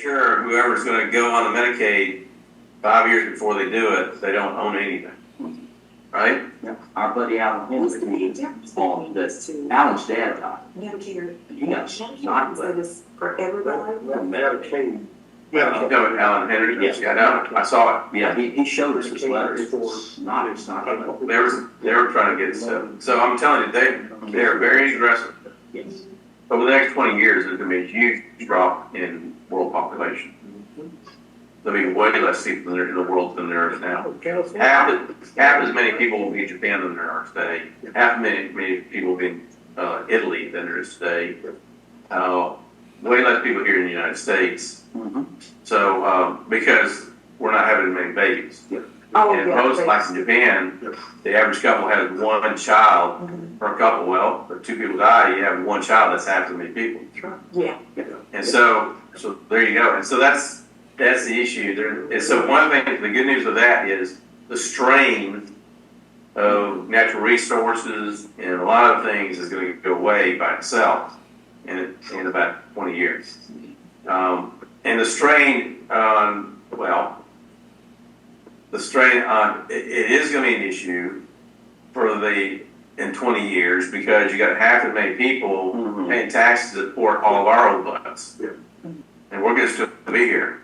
sure whoever's going to go on the Medicaid 5 years before they do it, they don't own anything, right? Yeah. Our buddy Alan Henry, Alan's dad died. Medicare. He got shot, So this for everybody? Medicaid. You know Alan Henry? Yes. Yeah, I know. I saw it. yeah, he showed us his letters. It's not. They were trying to get stuff. So I'm telling you, they're very aggressive. Yes. Over the next 20 years, there's going to be a huge drop in world population. There'll be way less people in the world than there is now. Half as many people will be in Japan than there are today. Half as many people will be in Italy than there is today. Way less people here in the United States. Mm-hmm. So, because we're not having as many babies. Oh, And yeah, most, like in Japan, the average couple has one child per couple. Well, if two people die, you have one child, that's half as many people. Yeah. And so there you go. And so that's the issue there. And so one thing, the good news of that is the strain of natural resources and a lot of things is going to go away by itself in about 20 years. And the strain on, it is going to be an issue in 20 years because you got half as many people paying taxes to support all of our old bucks. Yeah. And we're going to still be here.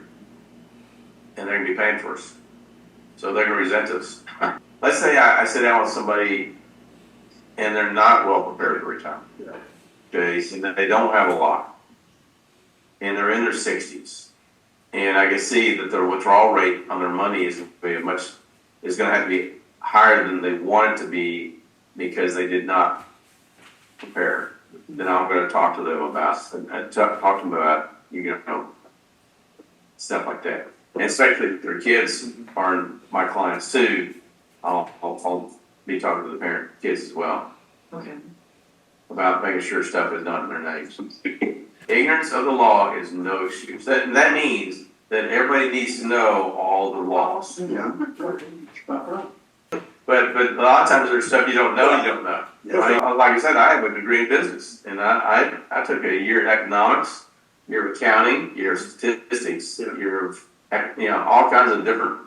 And they're going to be paying for us. So they're going to resent us. Let's say I sit down with somebody and they're not well prepared to retire. Okay, and they don't have a lot. And they're in their 60s. And I can see that their withdrawal rate on their money is going to have to be higher than they want it to be because they did not prepare. Then I'm going to talk to them about, stuff like that. And especially if their kids are my clients too, I'll be talking to the kids as well. Okay. About making sure stuff is not in their names. Ignorance of the law is no excuse. That means that everybody needs to know all the laws. Yeah. But a lot of times there's stuff you don't know. Right? Like I said, I have a degree in business, and I took a year in economics, year of accounting, year of statistics, year of all kinds of different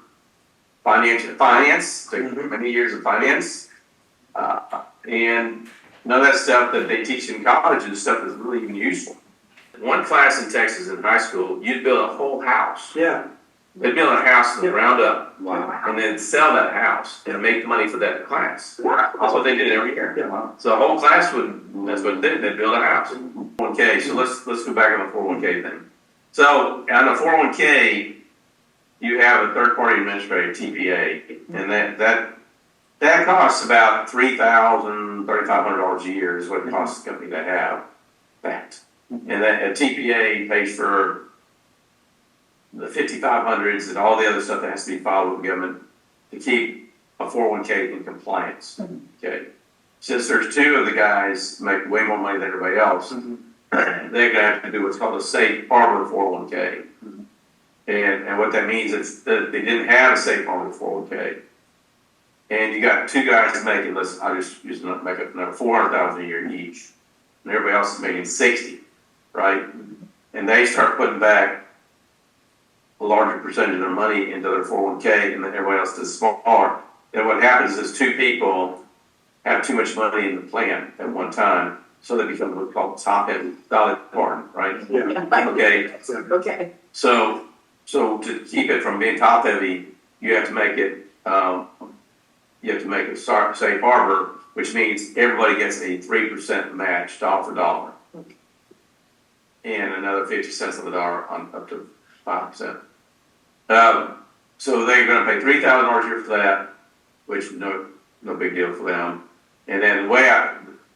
finance. Took many years of finance, and none of that stuff that they teach in college is stuff that's really even useful. One class in Texas in high school, you'd build a whole house. Yeah. They'd build a house from the ground up. Wow. And then sell that house and make money for that class. That's what they did every year. Yeah. So the whole class that's what they did. They'd build a house. 401k. So let's go back on the 401k thing. So on the 401k, you have a third party administrator, TPA, and that costs about $3,000, $3,500 a year is what it costs the company to have that. And that a TPA pays for the 5500s and all the other stuff that has to be filed with the government to keep a 401k in compliance. Okay. Since there's two of the guys make way more money than everybody else, they're going to have to do what's called a safe harbor 401k. And what that means is that they didn't have a safe harbor 401k. And you got two guys making, I just use make up another $400,000 a year each, and everybody else is making 60, right? And they start putting back a larger percentage of their money into their 401k, and then everybody else does smaller. And what happens is two people have too much money in the plan at one time, so they become what's called top-heavy, solid partner, right? Yeah. Okay. Okay. So to keep it from being top-heavy, you have to make it. You have to make a safe harbor, which means everybody gets a 3% match, dollar for dollar, and another 50 cents on the dollar on up to 5%. So they're going to pay $3,000 a year for that, which no big deal for them. And then the way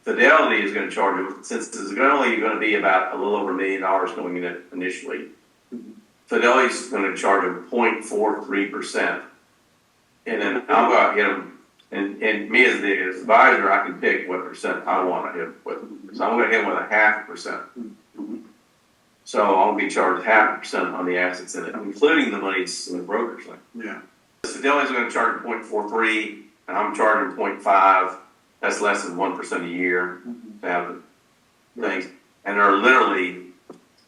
Fidelity is going to charge them, since it's only going to be about a little over $1 million going in it initially. Fidelity's going to charge them 0.43%, and then I'll go out and get them. And me as the advisor, I can pick what percent I want to hit with. So I'm going to hit with a 0.5%. So I'll be charged 0.5% on the assets in it, including the monies in the brokerage thing. Yeah. Fidelity's going to charge 0.43, and I'm charging 0.5. That's less than 1% a year to have the things. And they're literally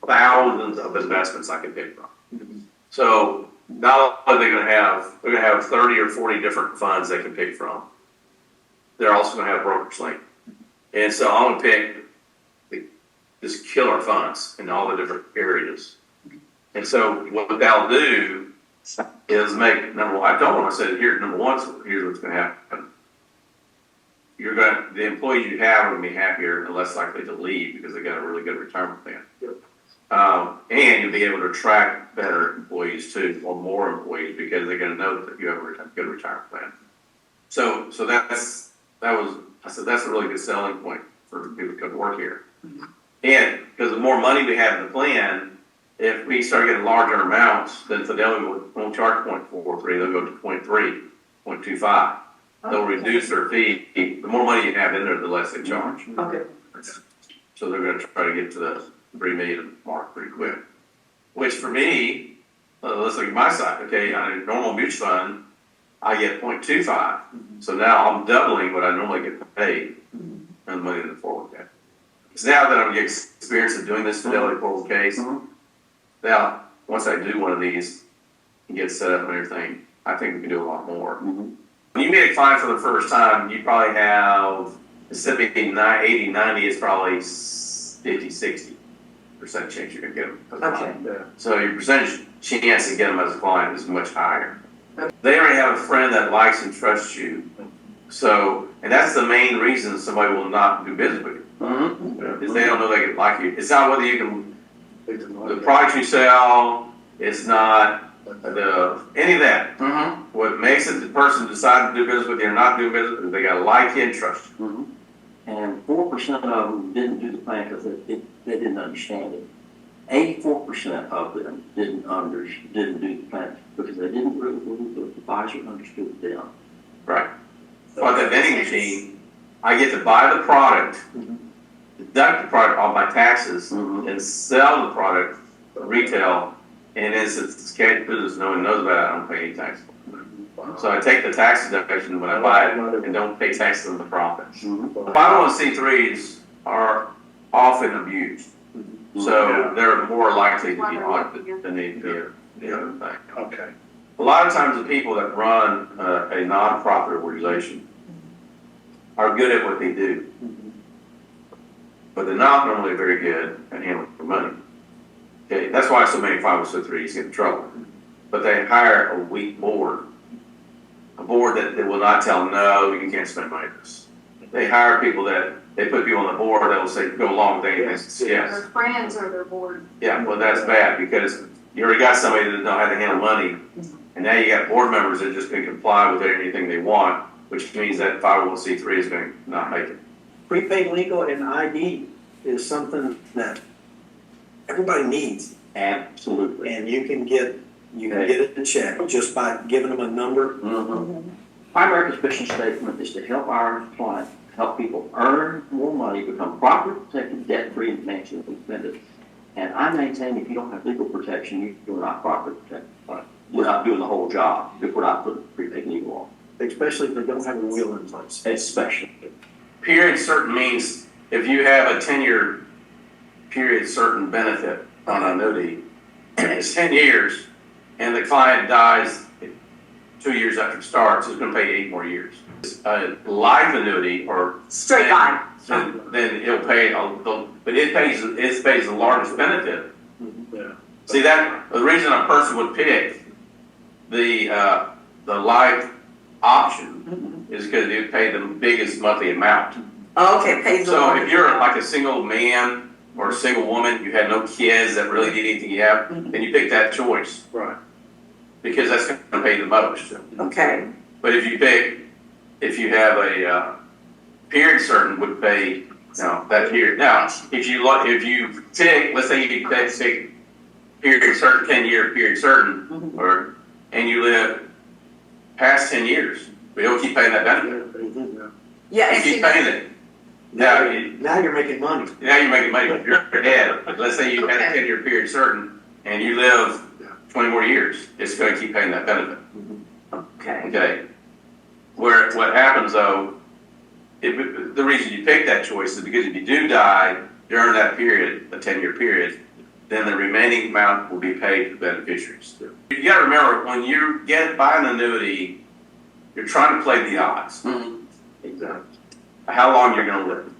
thousands of investments I can pick from. So not only are they're gonna have 30 or 40 different funds they can pick from. They're also gonna have brokers link. And so I'm gonna pick just killer funds in all the different areas. And so what that'll do is make, number one, I told them, I said, here's what's gonna happen. The employees you have are gonna be happier and less likely to leave because they got a really good retirement plan. And you'll be able to attract better employees too, or more employees, because they're gonna know that you have a good retirement plan. So I said, that's a really good selling point for people to come to work here. And because the more money we have in the plan, if we start getting larger amounts, then Fidelity won't charge 0.43, they'll go to 0.3, 0.25. They'll reduce their fee. The more money you have in there, the less they charge. Okay. So they're gonna try to get to the 3 million mark pretty quick. Which for me, let's look at my side, okay, on a normal mutual fund, I get 0.25. So now I'm doubling what I normally get paid on the money in the 401k. So now that I'm getting experience of doing this Fidelity 401ks, now, once I do one of these and get set up and everything, I think we can do a lot more. When you meet a client for the first time, you probably have, instead of being 80, 90, it's probably 50, 60% chance you're going to get them. Okay. So your percentage chance to get them as a client is much higher. They already have a friend that likes and trusts you. So, and that's the main reason somebody will not do business with you. Is they don't know they can like you. It's not whether you can, the products you sell, it's not any of that. What makes it the person decide to do business with you or not do business is they got to like you and trust you. And 4% of them didn't do the plan because they didn't understand it. 84% of them didn't do the plan because they didn't really believe the advisor understood them. Right. But the vending machine, I get to buy the product, deduct the product off my taxes, and sell the product retail. And as it's cash business, no one knows about it, I don't pay any tax. So I take the tax deduction when I buy it and don't pay taxes on the profits. 501c3s are often abused. So they're more likely to be audited than the other thing. Okay. A lot of times the people that run a nonprofit organization are good at what they do, but they're not normally very good at handling the money. Okay, that's why so many 501c3s get in trouble. But they hire a weak board, a board that will not tell them, no, you can't spend money on this. They hire people they put people on the board that will say, go along with anything. Yes. Their friends or their board. Yeah, well, that's bad because you already got somebody that know how to handle money, and now you got board members that just can comply with anything they want, which means that 501c3 is going to not make it. Prepaid legal and ID is something that everybody needs, Absolutely. and you can get it in check just by giving them a number. Our America's mission statement is to help our clients, help people earn more money, become properly protected, debt-free, and financially independent. And I maintain if you don't have legal protection, you're not properly protected. We're not doing the whole job if we're not putting prepaid legal on. Especially if they don't have a wheel in place. Especially. Period certain means if you have a 10-year period certain benefit on an annuity, it's 10 years, and the client dies 2 years after it starts, it's going to pay 8 more years. A life annuity or Straight line. then it'll pay, but it pays the largest benefit. See that the reason a person would pick the life option is because it would pay the biggest monthly amount. Okay, pays the So water. if you're like a single man or a single woman, you had no kids that really need anything you have, then you pick that choice. Right. Because that's going to pay the most. Okay. But if you have a period certain would pay that period. Now, if you pick, let's say you take period certain, 10-year period certain, and you live past 10 years, we don't keep paying that benefit. Yeah, You and keep see, paying it. Now You're making money. you're making money. If you're dead, let's say you had a 10-year period certain, and you live 20 more years, it's going to keep paying that benefit. okay. Okay. What happens though, the reason you pick that choice is because if you do die during that period, a 10-year period, then the remaining amount will be paid to beneficiaries. You gotta remember, when you buy an annuity, you're trying to play the odds. Exactly. How long you're gonna live,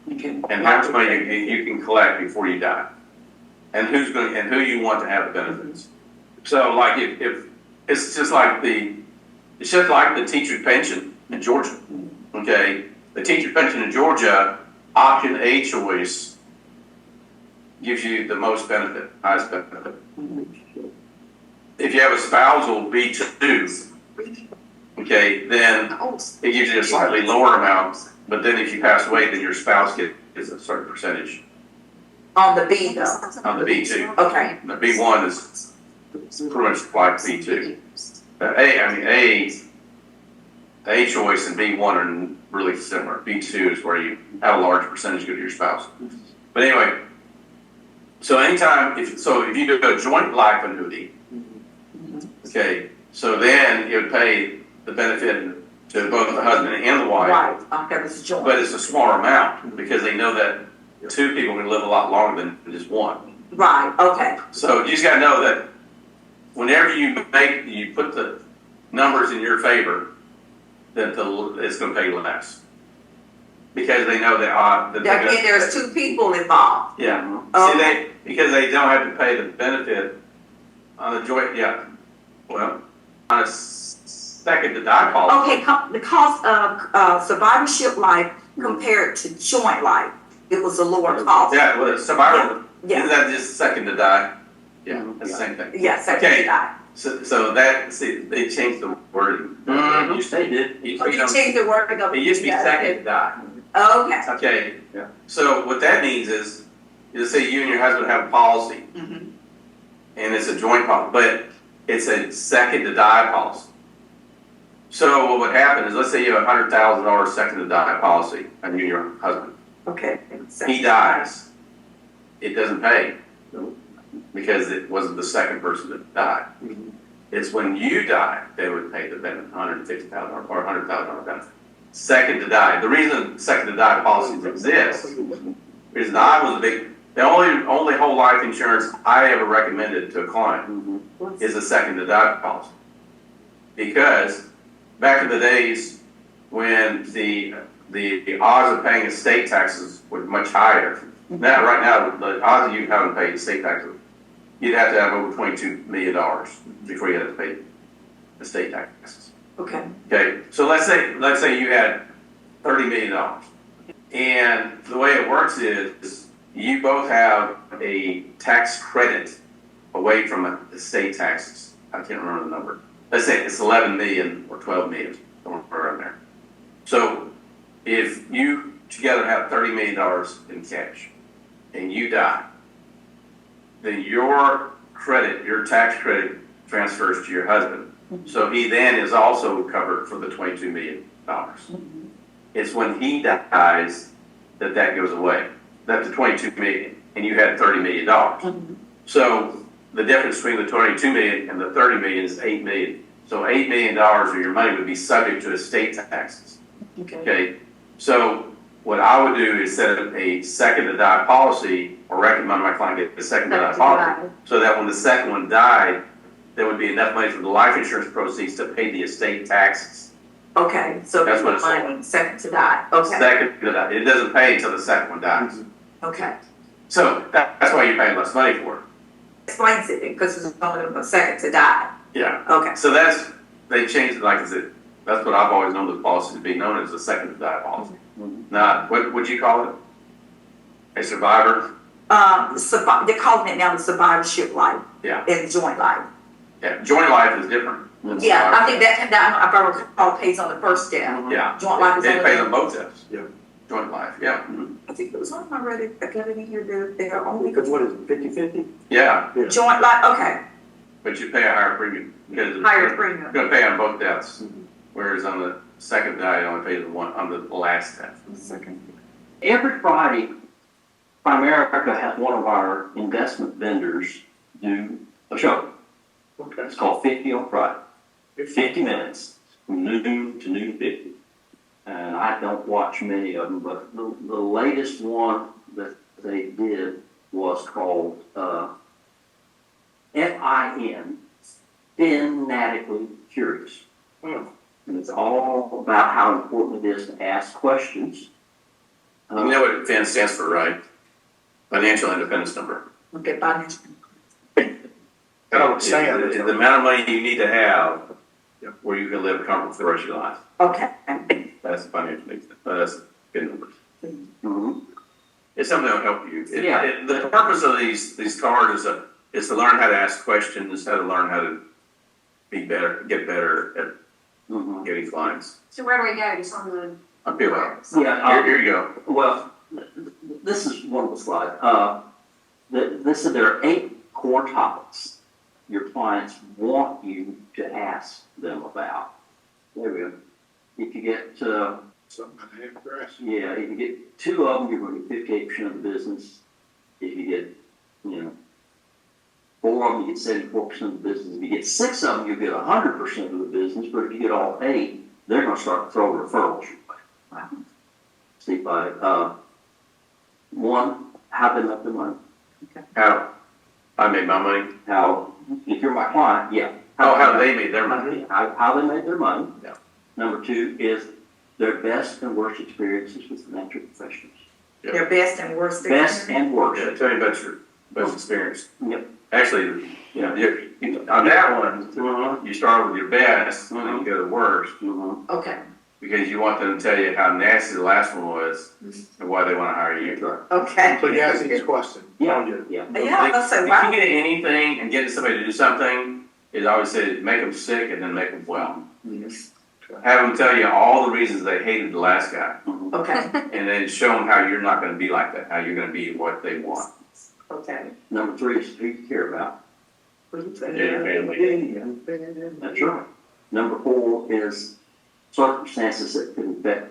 You can. and how much money you can collect before you die, and who you want to have the benefits. So, like, if it's just like the teacher's pension in Georgia. Okay, the teacher's pension in Georgia, option A choice gives you the most benefit, highest benefit. If you have a spousal B2, okay, then it gives you a slightly lower amount, but then if you pass away, then your spouse gets a certain percentage On the B though. on the B2. Okay. The B1 is pretty much like B2. A choice and B1 are really similar. B2 is where you have a large percentage go to your spouse. But anyway, so if you do a joint life annuity, okay, so then it would pay the benefit to both the husband and the wife. Right, okay, it's joint. But it's a smaller amount because they know that two people can live a lot longer than just one. Right, okay, So you just gotta know that whenever you put the numbers in your favor, that it's gonna pay less. Because they know that again, there's two people involved. Yeah. Okay. Because they don't have to pay the benefit on the joint, yeah. Well, on a second to die policy. Okay, the cost of survivorship life compared to joint life, it was a lower cost. Yeah, well, it's survivor, Yeah. isn't that just second to die? Yeah, that's the same thing. Yeah, second Okay. to die. So they changed the wording. Mhm. Used to- They did. Oh, you changed the wording of. It used to be second to die. Okay. Okay. Yeah. So what that means is, say you and your husband have a policy, Mhm. and it's a joint policy, but it's a second to die policy. So what would happen is, let's say you have $100,000 second to die policy, and you and your husband. Okay. He dies. It doesn't pay, because it wasn't the second person that died. It's when you die, they would pay the benefit, $150,000 or $100,000 benefit. Second to die. The reason second to die policies exist is the only whole life insurance I ever recommended to a client is a second to die policy. Because back in the days when the odds of paying estate taxes were much higher. Now, right now, the odds of you having to pay estate taxes, you'd have to have over $22 million before you had to pay estate taxes. Okay. Okay, so let's say you had $30 million. And the way it works is you both have a tax credit away from estate taxes. I can't remember the number. Let's say it's 11 million or 12 million, somewhere around there. So if you together have $30 million in cash and you die, then your tax credit transfers to your husband. So he then is also covered for the $22 million. It's when he dies that goes away. That's the $22 million, and you had $30 million. So the difference between the $22 million and the $30 million is $8 million. So $8 million of your money would be subject to estate taxes. Okay. So what I would do is set up a second to die policy, or recommend my client get a second to die policy, so that when the second one died, there would be enough money for the life insurance proceeds to pay the estate taxes. Okay, so That's what that's it's money, second to die. Okay. Second to die. It doesn't pay until the second one dies. Okay. So that's why you're paying less money for it. Explains it because it's only a second to die. Yeah. Okay. So they changed it, like I said, that's what I've always known the policy to be, known as a second to die policy. Not, what would you call it? A survivor? They're calling it now the survivorship life. Yeah. And joint life. Yeah, joint life is different. than Yeah, I survivor. think that, if I recall, pays on the first death. Yeah. Joint life is It on pays the, on both deaths. Yeah. Joint life, yeah. I think it was on my Reddit, I got it in here, they're only. Because what is it, 50/50? Yeah, Joint life, okay, but you pay a higher premium because it's higher premium. gonna pay on both deaths. Whereas on the second die, you only pay the one, on the last death. Every Friday, Primerica has one of our investment vendors do a show. Okay. It's called 50 on Friday. 50 minutes, from noon to noon 50. And I don't watch many of them, but the latest one that they did was called, FIN, Fanatically Curious. Hmm. And it's all about how important it is to ask questions. You know what FIN stands for, right? Financial Independence Number. Okay, financial. Oh, Sam. The amount of money you need to have Yep. where you can live comfortable for the rest of your life. Okay. That's the financial needs. That's good numbers. Mhm. It's something that'll help you. Yeah. The purpose of these cards is to learn how to ask questions, how to learn how to be better, get better at Mhm. getting clients. So where do we go? Just on the. I feel well. Yeah, Here you go. well, this is one of the slides. There are 8 core topics your clients want you to ask them about. There we go. If you get, Something I have to ask. yeah, if you get 2 of them, you're going to get 58% of the business. If you get, 4 of them, you get 74% of the business. If you get 6 of them, you get 100% of the business. But if you get all 8, they're going to start to throw referrals your way. Wow. See, by, 1, how they make their money. How I made my money. How, if you're my client, yeah. How they made their money. How they made their money. Yeah. Number 2 is their best and worst experiences with financial professionals. Their best and worst. Best and worst. Yeah, tell me about your best experience. Yep. Actually, on that one, you start with your best, and then you go to worst, Mhm. Okay, because you want them to tell you how nasty the last one was and why they want to hire you. okay. So you ask each question. Yeah, yeah. Yeah, let's say, If wow. you get anything and get somebody to do something, it always says make them sick and then make them well. Have them tell you all the reasons they hated the last guy, Mhm. Okay, and then show them how you're not going to be like that, how you're going to be what they want. okay. Number 3 is who you care about. Yeah, your family. That's right. Number 4 is circumstances that could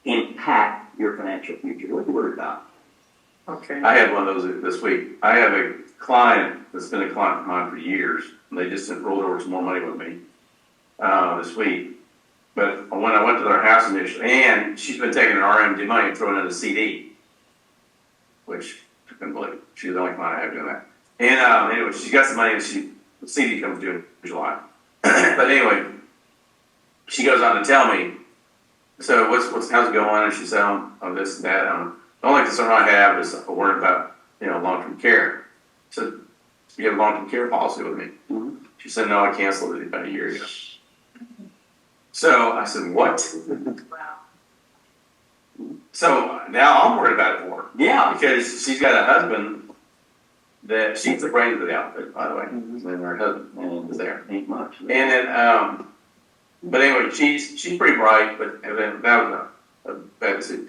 impact your financial future. What are you worried about? Okay. I had one of those this week. I have a client that's been a client of mine for years, and they just rolled over some more money with me this week. But when I went to their house initially, and she's been taking her RMD money and throwing it in a CD, which I couldn't believe. She's the only client I have doing that. And anyway, she got some money, and the CD comes due in July. But anyway, she goes on to tell me, so how's it going? And she said, oh, this and that. The only concern I have is a word about, long-term care. So you have a long-term care policy with me. Mhm. She said, no, I canceled it about a year ago. So I said, what? So now I'm worried about it for her. Yeah. Because she's got a husband that she's the brains of the outfit, by the way. And her husband is there. Ain't much. And then, but anyway, she's pretty bright, but that was a bad decision.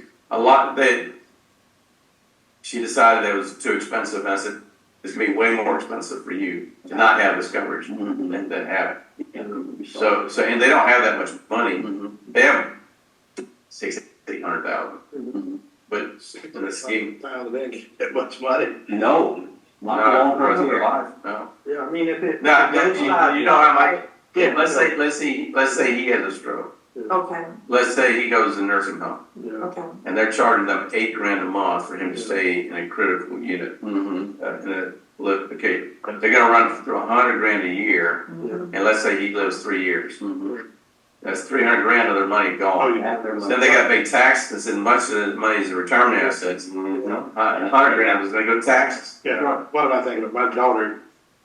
She decided that it was too expensive, and I said, it's gonna be way more expensive for you to not have this coverage than to have it. So, and they don't have that much money. Mhm. They have $800,000, Mhm. but in the scheme, They didn't get that much money. No, not not long for the rest of their term. life, no. Yeah, I mean, if it. No, you know how much, yeah, let's say he has a stroke. Okay, Let's say he goes to nursing home, Yeah. okay. and they're charging them $8,000 a month for him to stay in a critical unit. Mhm. Okay, they're gonna run through $100,000 a year, Mhm. and let's say he lives 3 years. Mhm. That's $300,000 of their money Oh, gone. yeah. Have their money. Then they got to pay taxes, and much of the money is retirement assets. Mhm. $100,000 is gonna go to taxes. Yeah, what am I thinking of? My daughter,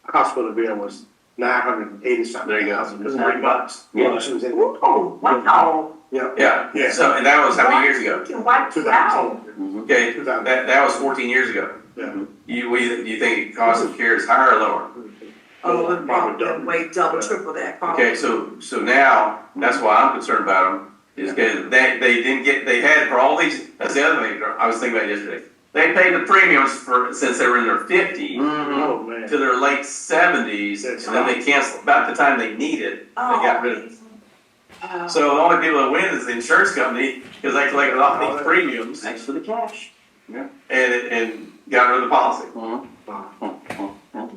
hospital bill was $980 something. There you go. Just $3. Yeah. She was in. Oh, wow. Yeah. Yeah, Yeah. so, and that was how many years ago? You can wipe you out. 2010. Okay, 2000. that was 14 years ago. Yeah. You think the cost of care is higher or lower? Oh, it's probably way double, triple that cost. Okay, so now, that's why I'm concerned about them, is because they had for all these, that's the other thing I was thinking about yesterday. They paid the premiums since they were in their 50s Oh, man. to their late 70s, and then they canceled, about the time they need it, they got rid of it. Oh. So the only people that win is the insurance company, because they collected all these premiums Thanks for the cash. and got rid of the policy. Mhm.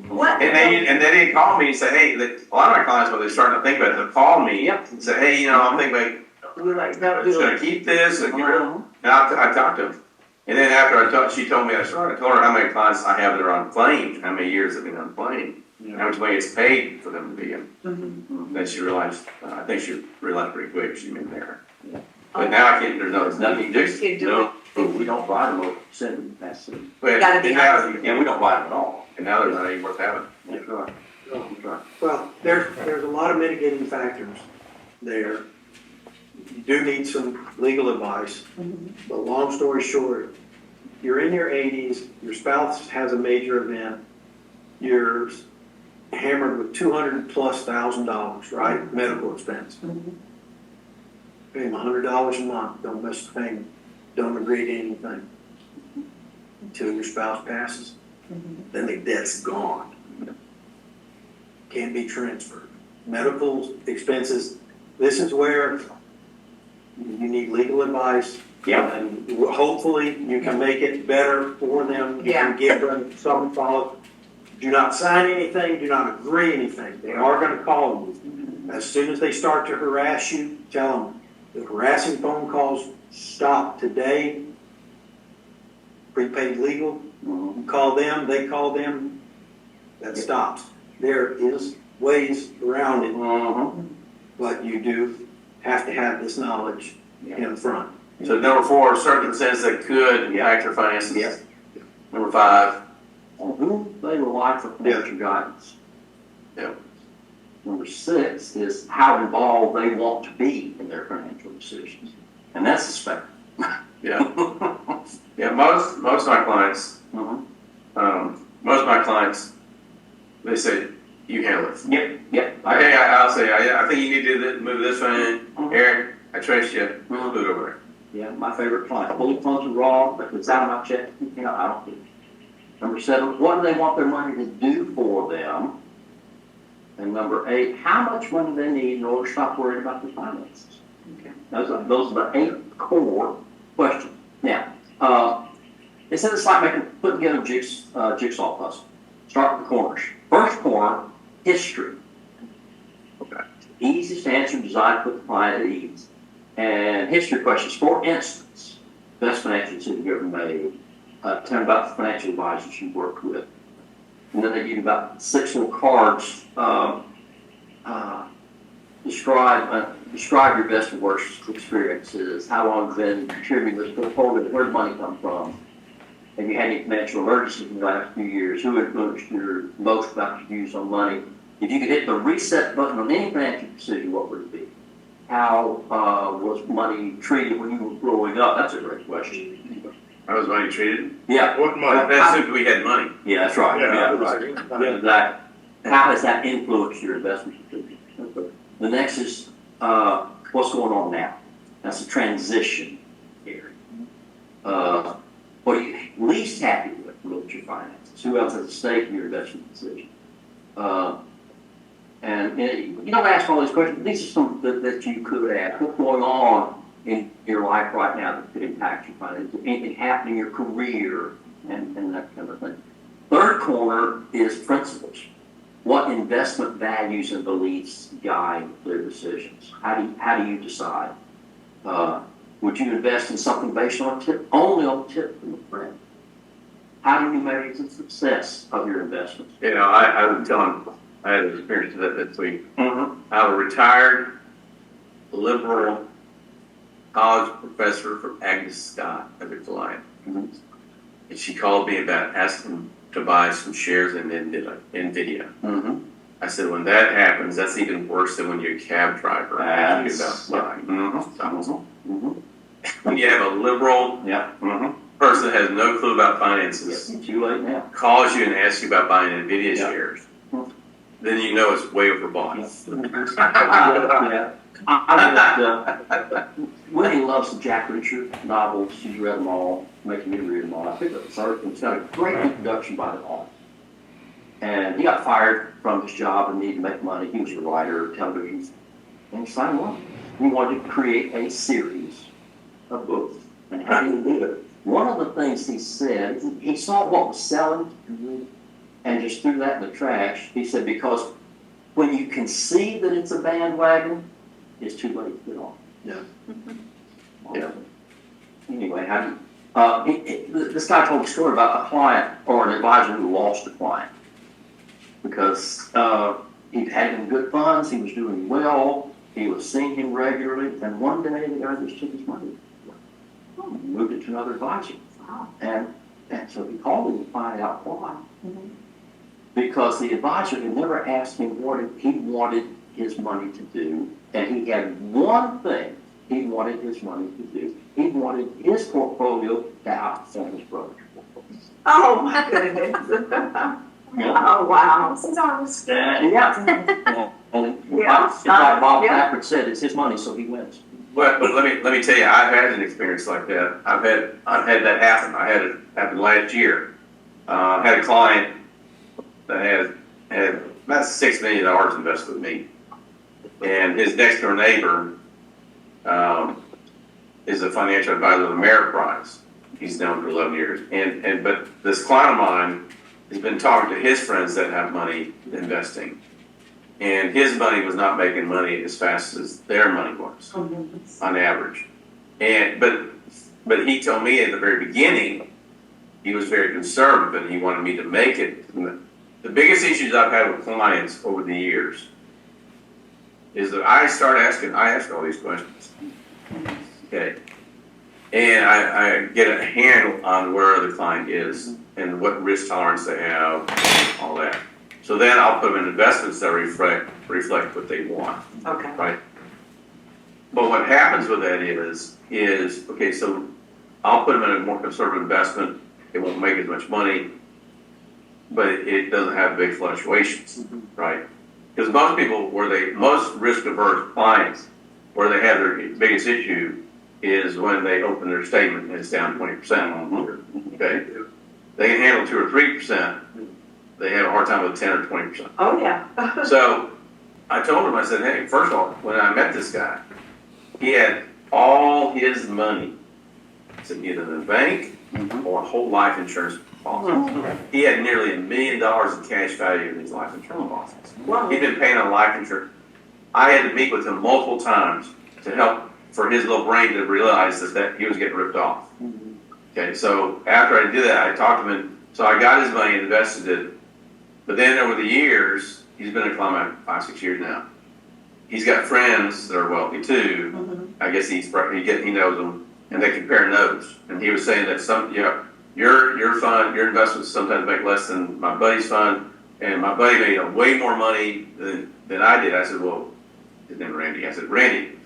What? And they didn't call me and say, hey, a lot of my clients, when they're starting to think about it, they call me Yep. and say, hey, I'm thinking about, We're like, no, should I keep this? Or get rid of it? And I talked to them. And then after she told me I started, I told her how many clients I have that are unclaimed, how many years they've been unclaimed, how much money it's paid for them to be in. Then she realized, I think she realized pretty quick she been there. But now I can't, there's nothing you do. Can't do No. We don't buy them over percent, that's it. But Gotta be and now, honest. And we don't buy them at all. and now they're not even worth having. That's right. That's right. Well, there's a lot of mitigating factors there. You do need some legal advice, but long story short, you're in your 80s, your spouse has a major event, you're hammered with $200,000+, right? Medical expense. Pay them $100 a month, don't miss the payment, don't agree to anything until your spouse passes. Then the debt's gone. Can't be transferred. Medical expenses, this is where you need legal advice. Yeah. And hopefully you can make it better for them. You can give them some follow. Do not sign anything, do not agree anything. They are gonna call you. As soon as they start to harass you, tell them the harassing phone calls stop today. Prepaid legal, call them, they call them, that stops. There is ways around it, but you do have to have this knowledge in front. So number 4, circumstances that could impact your finances. Yes. Number 5, On whom they rely for financial guidance. Yeah. Number 6 is how involved they want to be in their financial decisions. And that's a spectrum. yeah. Yeah, most of my clients, most of my clients, they say, you handle it. Yep. Okay, I'll say, I think you need to move this one in. Eric, I trust you, move it over there. Yeah, my favorite client. Fully funds are raw, but if it's out of my check, I don't do it. Number 7, what do they want their money to do for them? And number 8, how much money they need in order to stop worrying about their finances. Okay. Those are the 8 core questions. Now, they said it's like putting together a jigsaw puzzle. Start with the corners. First corner, history. Okay. Easiest answer, designed to put the client at ease. And history questions. For instance, best financial decision you ever made. Tell them about the financial advisors you worked with. And then they give you about 6 little cards. Describe your best and worst experiences. How long have you been contributing to this portfolio? Where did money come from? Have you had any financial emergencies in the last few years? Who influenced you most about your views on money? If you could hit the reset button on any financial decision, what would it be? How was money treated when you were growing up? That's a great question. How was money treated? Yeah. What money? That's if we had money. Yeah, that's right. Yeah, right. right. Yeah, exactly. How has that influenced your investment decision? The next is what's going on now. That's a transition area. What are you least happy with your finances? Who else has a stake in your investment decision? And you don't ask all these questions. These are some that you could ask. What's going on in your life right now that could impact your finances? Anything happening in your career and that kind of thing. Third corner is principles. What investment values and beliefs guide their decisions? How do you decide? Would you invest in something based on only on a tip from a friend? How do you measure the success of your investments? You know, I was telling, I had an experience of that this week. I have a retired liberal college professor from Agnes Scott as a client. And she called me about asking to buy some shares in NVIDIA. I said, when that happens, that's even worse than when you're a cab driver asking about buying. When you have a liberal person that has no clue about finances, Too late now. calls you and asks you about buying NVIDIA shares, then you know it's way overbought. Willie loves the Jack Reacher novels. She's read them all, making me read them all. I picked up the third one. It's got a great introduction by the author. And he got fired from his job and needed to make money. He was a writer, television, and he signed on. He wanted to create a series of books. And how did he do it? One of the things he said, he saw what was selling and just threw that in the trash. He said, because when you can see that it's a bandwagon, it's too late to get on. Yeah. Anyway, This guy told a story about a client or an advisor who lost a client because he had him in good funds, he was doing well, he was seeing him regularly, and one day the guy just took his money, moved it to another advisor. And so he called him to find out why. Because the advisor had never asked him what he wanted his money to do, and he had one thing he wanted his money to do. He wanted his portfolio to outperform his brother's portfolio. Oh, my goodness. Oh, wow. Yeah. And Yeah. it's like Bob Yeah. Packard said, it's his money, so he wins. But let me tell you, I've had an experience like that. I've had that happen. I had it happen last year. I had a client that had about $6 million invested with me. And his next door neighbor, is a financial advisor of the Ameriprise. He's known for 11 years. But this client of mine has been talking to his friends that have money investing. And his money was not making money as fast as their money was on average. But he told me at the very beginning, he was very conservative and he wanted me to make it. The biggest issues I've had with clients over the years is that I ask all these questions. Okay. And I get a handle on where the client is and what risk tolerance they have, all that. So then I'll put them in investments that reflect what they want, Okay. right? But what happens with that is okay, so I'll put them in a more conservative investment. It won't make as much money, but it doesn't have big fluctuations, right? Because most risk-averse clients, where they have their biggest issue is when they open their statement and it's down 20%. Okay, they can handle 2 or 3%. They have a hard time with 10 or 20%. Oh, yeah. So I told him, I said, hey, first of all, when I met this guy, he had all his money, either in the bank or a whole life insurance policy. He had nearly $1 million in cash value in his life insurance policies. Wow. He'd been paying on life insurance. I had to meet with him multiple times to help for his little brain to realize that he was getting ripped off. Okay, so after I did that, I talked to him, so I got his money and invested it. But then over the years, he's been a client 5-6 years now. He's got friends that are wealthy too. I guess he knows them, and they compare notes. And he was saying that your fund, your investments sometimes make less than my buddy's fund, and my buddy made way more money than I did. I said, well, his name is Randy. I said, Randy,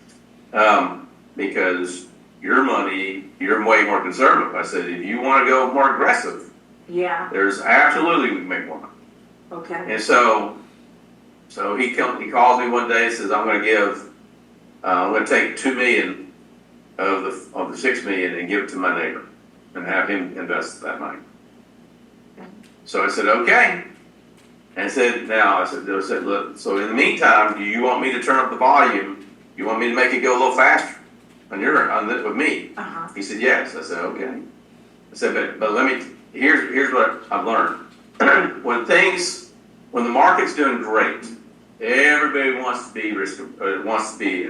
because your money, you're way more conservative. I said, if you want to go more aggressive, Yeah. there's absolutely we can make more money. Okay. And so he calls me one day and says, I'm going to take $2 million of the $6 million and give it to my neighbor and have him invest that money. So I said, okay. And I said, look, so in the meantime, do you want me to turn up the volume? You want me to make it go a little faster with me? He said, yes. I said, okay. I said, but here's what I've learned. When the market's doing great, everybody wants to be in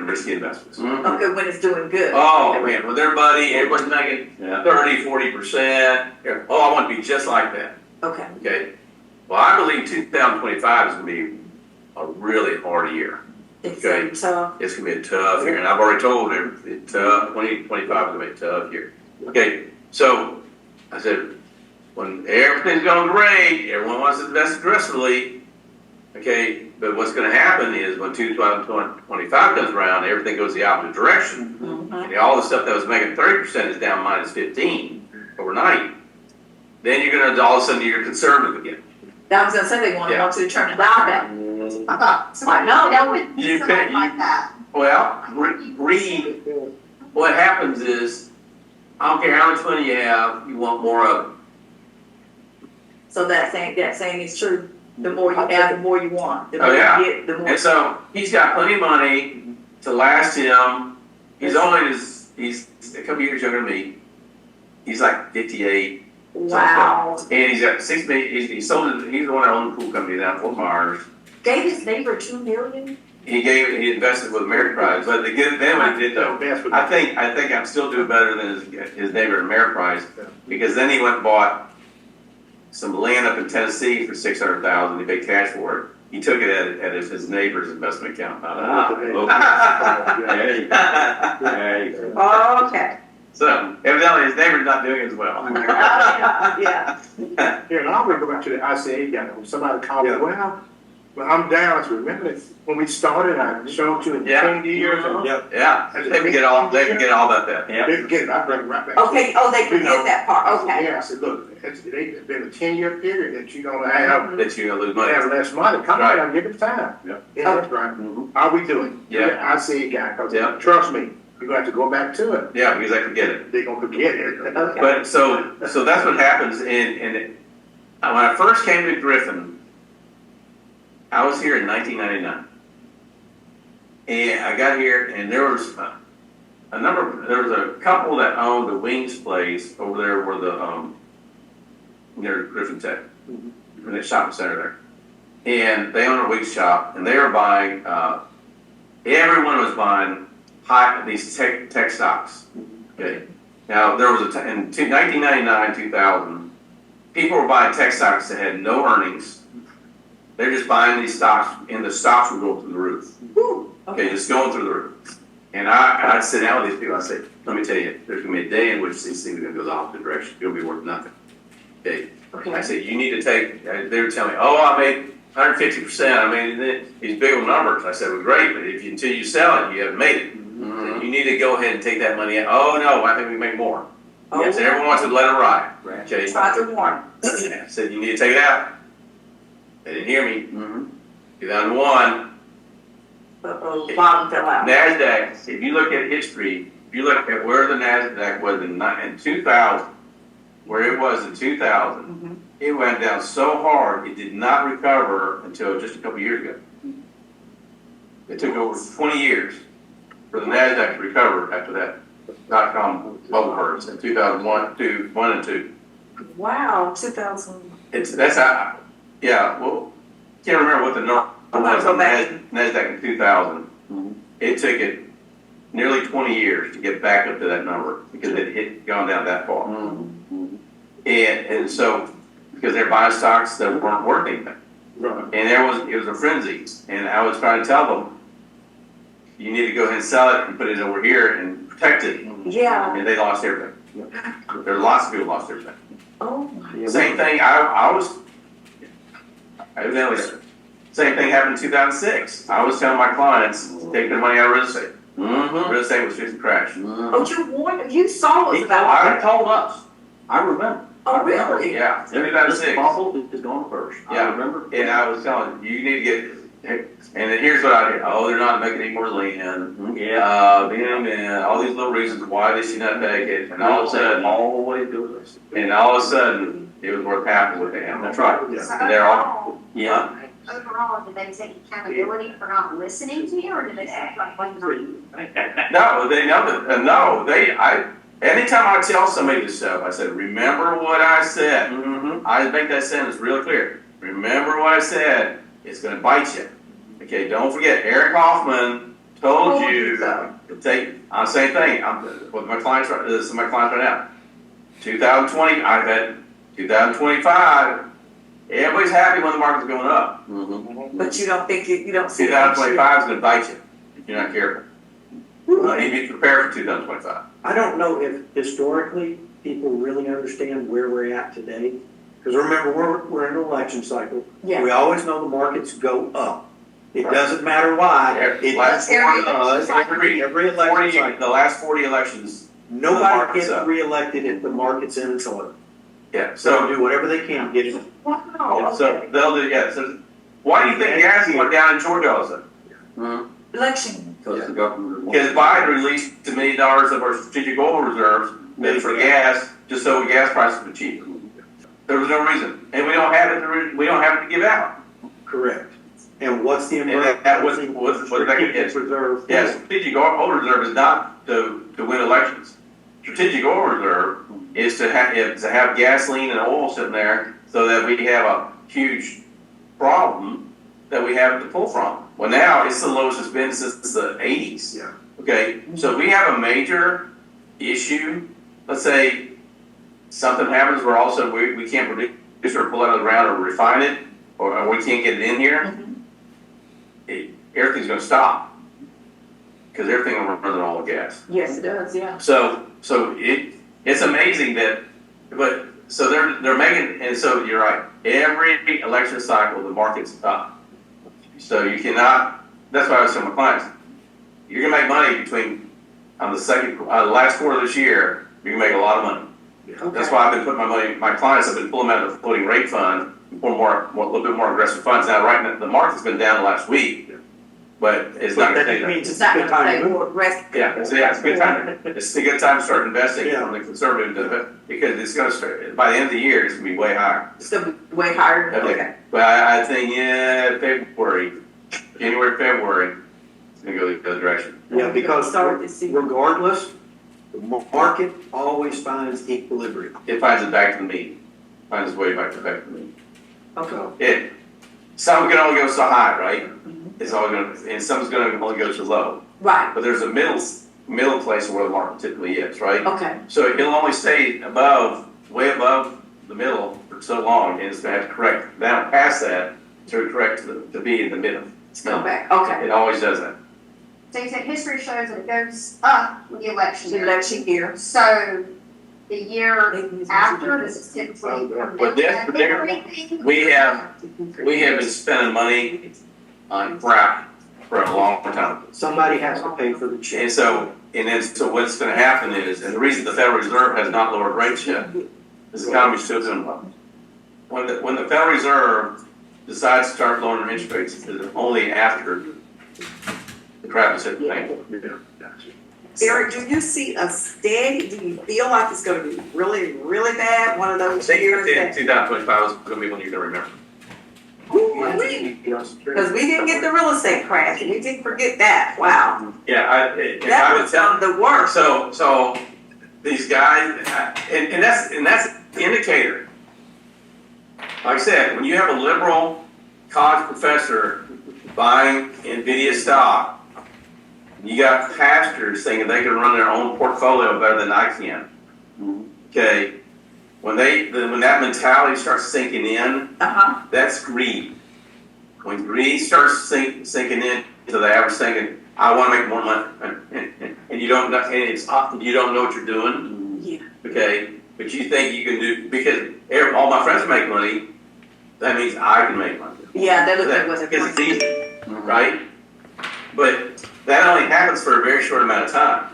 risky investments. Okay, when it's doing good. Oh man, with everybody's making 30-40%. Oh, I want to be just like that. Okay. Okay. Well, I believe 2025 is going to be a really hard year. It's Okay. tough. It's going to be a tough year, and I've already told him it's tough. 2025 is going to be a tough year. Okay. So I said, when everything's going great, everyone wants to invest aggressively. Okay, but what's going to happen is when 2025 comes around, everything goes the opposite direction. And all the stuff that was making 30% is down -15 overnight. Then you're going to all of a sudden you're conservative again. I was gonna say they want Yeah. to turn it down back. Like, no, that would be You something can't- like that. Well, read. What happens is, I don't care how much money you have, you want more of it. So that saying is true. The more you have, the more you want. The Oh, more yeah. you get, the more. And so he's got plenty of money to last him. He's a couple years younger than me. He's like 58. Wow. And he's got $6 million. He's the one that owned the pool company down in Fort Myers. Gave his neighbor $2 million? he invested with Ameriprise, but the good, then what he did though, I think I'm still doing better than his neighbor at Ameriprise, because then he went and bought some land up in Tennessee for $600,000, he paid cash for it. He took it at his neighbor's investment account. Okay. So evidently his neighbor's not doing as well. Yeah. Here, and I'm gonna go back to the ICA guy. When somebody called me, well, I'm down. So remember when we started, I showed you in Yeah. 10 years. And Yeah, they forget all about that. They forget it. I bring it right back. Okay, oh, they forget that part, okay. Yeah, I said, look, it's been a 10-year period that you're gonna have. That you're gonna lose money. Have less money. Come Right. on, give it time. Yeah. Yeah, that's right. How we doing? Yeah. ICA guy, cause Yeah. trust me, you're gonna have to go back to it. Yeah, because I forget it. They're gonna forget it. Okay. But so that's what happens. And when I first came to Griffin, I was here in 1999, and I got here, and there was there was a couple that owned the Wings place over there where near Griffin Tech, in the shopping center there, and they owned a wing shop, and they were buying. Everyone was buying these tech stocks. Okay, now there was in 1999, 2000, people were buying tech stocks that had no earnings. They're just buying these stocks, and the stocks would go through the roof. Okay, just going through the roof. And I'd sit down with these people. I say, let me tell you, there's going to be a day in which these things are going to go the opposite direction. It'll be worth nothing. Okay. I said, you need to take. They were telling me, oh, I made 150%. I made these big old numbers. I said, well, great, but until you sell it, you haven't made it. You need to go ahead and take that money out. Oh no, I think we make more. I said, everyone wants to let it ride. Okay. Try to warn. I said, you need to take it out. They didn't hear me. 2001. Bottom fell out. NASDAQ, if you look at history, if you look at where the NASDAQ was in 2000, where it was in 2000, it went down so hard, it did not recover until just a couple years ago. It took over 20 years for the NASDAQ to recover after that dot-com bubble burst in 2001, 1 and 2. Wow, 2000. That's how, yeah, well, can't remember what the number was on NASDAQ in 2000. It took it nearly 20 years to get back up to that number because it had gone down that far. And so, because they're buying stocks that weren't worth anything. Right. And it was a frenzy. And I was trying to tell them, you need to go ahead and sell it and put it over here and protect it. Yeah. And they lost everything. There are lots of people lost everything. Oh. Same thing, same thing happened in 2006. I was telling my clients, take their money out of real estate. Real estate was fixing to crash. Oh, you warned, you saw us about it. He told us. I remember. Oh, really? Yeah, This 2006. bubble is going first. I Yeah. remember. And I was telling them, you need to get, and then here's what I hear. Oh, they're not making any more land. And all these little reasons why they should not take it. And all of a sudden, all the way to this. and all of a sudden, it was worth half of what they have. That's right. And they're all, Yeah. Overall, did they take accountability for not listening to you, or did they say like blame it on you? no, they know that, no, anytime I tell somebody this stuff, I said, remember what I said. I make that sentence real clear. Remember what I said, it's gonna bite you. Okay, don't forget, Eric Hoffman told you to take, I'm the same thing, with my clients, this is my clients right now. 2020, I bet 2025, everybody's happy when the market's going up. But you don't think you don't see. 2025 is gonna bite you if you're not careful. You need to be prepared for 2025. I don't know if historically people really understand where we're at today. Because remember, we're in an election cycle. Yeah. We always know the markets go up. It doesn't matter why. It Last does. 40 Every election cycle. the last 40 elections, Nobody market's gets up. reelected if the market's in its order. yeah, So so, do whatever they can to get it. Wow, so okay. they'll do, yeah, so, why do you think gas went down in Georgia all of a sudden? Election. Because the government. Because Biden released $1 million of our strategic oil reserves meant for gas, just so gas prices would cheap. There was no reason, and we don't have it to give out. Correct. And what's the And that was what that strategic is. reserve? Yes, strategic oil reserve is not to win elections. Strategic oil reserve is to have gasoline and oil sitting there so that we have a huge problem that we have to pull from. Well, now it's the lowest it's been since the eighties. Yeah. Okay, so if we have a major issue, let's say something happens where also we can't produce or pull it out of the ground or refine it, or we can't get it in here, everything's gonna stop. Cause everything will run on all the gas. Yes, it does, yeah. So it's amazing that, but, so they're making, and so you're right, every election cycle, the market's up. So you cannot, that's why I was telling my clients, you're gonna make money between, on the last quarter of this year, you can make a lot of money. That's why I've been putting my money, my clients have been pulling them out of the floating rate fund, a little bit more aggressive funds. Now, right now, the market's been down the last week, but it's not gonna That stay means It's it's a not good gonna time pay to move. more rest. yeah, it's a good time. It's a good time to start investing Yeah. from the conservative to the, because it's gonna start, by the end of the year, it's gonna be way higher. It's gonna be way higher, okay. But I think, February, February, it's gonna go the other direction. Yeah, because Start to see. regardless, the market always finds equilibrium. It finds it back to the mean, finds its way back to the mean. Okay. Some can only go so high, right? It's always gonna, and some's gonna only go so low. Right, But there's a middle place where the market typically is, right? okay, So it'll only stay way above the middle for so long, and it's gonna have to correct down past that to correct to be in the middle. come back, okay. It always does that. So you said history shows that it goes up with the election So year. election year. So the year after, this is typically. But we have been spending money on crap for a long time. Somebody has to pay for the And change. so what's gonna happen is, and the reason the Federal Reserve has not lowered rates yet, is the economy's still doing well. When the Federal Reserve decides to start lowering interest rates, is only after the crap is hit the fan. Eric, do you see a steady, do you feel like it's gonna be really, really bad, one of I those think years that? 2025 is gonna be one you're gonna remember. Because we didn't get the real estate crash, and we didn't forget that, wow. Yeah, That was one of the worst. So these guys, and that's the indicator. Like I said, when you have a liberal college professor buying NVIDIA stock, you got pastors thinking they can run their own portfolio better than I can. Okay, when that mentality starts sinking in, Uh-huh, that's greed. When greed starts sinking in to the average thinking, I want to make more money, and you don't know, and it's often you don't know what you're doing. yeah, Okay, but you think you can do, because all my friends make money, that means I can make money. yeah, that looked like was a. Because it's easy, right? But that only happens for a very short amount of time.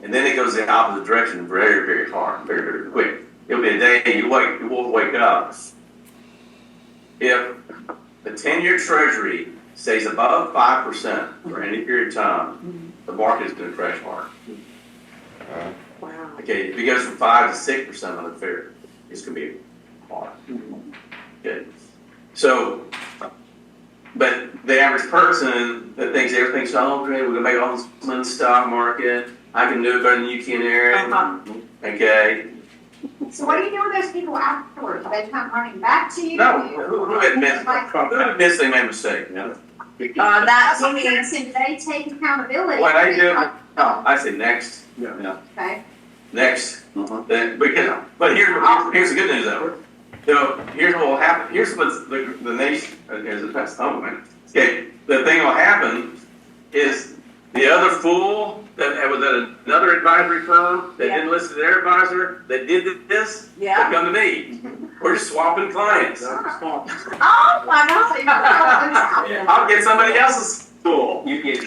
And then it goes the opposite direction very, very hard, very, very quick. It'll be a day you won't wake up. If the 10-year treasury stays above 5% for any period of time, the market is going to crash hard. Wow. Okay, if it goes from 5 to 6% on the fair, it's going to be hard. Okay, so, but the average person that thinks everything's all great, we're going to make all this money in the stock market, I can do it better than you can, Eric. Okay, So what do you do with those people afterwards? Do they come running back to you? no, who admits they made a mistake? Not That's what me. I'm saying, they take accountability. What I do, no, I say next, Okay. next. Then, but here's the good news though. So here's what will happen. Here's what the nation, here's the best man. Okay, the thing will happen is the other fool that was at another advisory firm that didn't listen to their advisor, that did this, Yeah. they come to me. We're swapping clients. Oh, my God. I'll get somebody else's fool. You get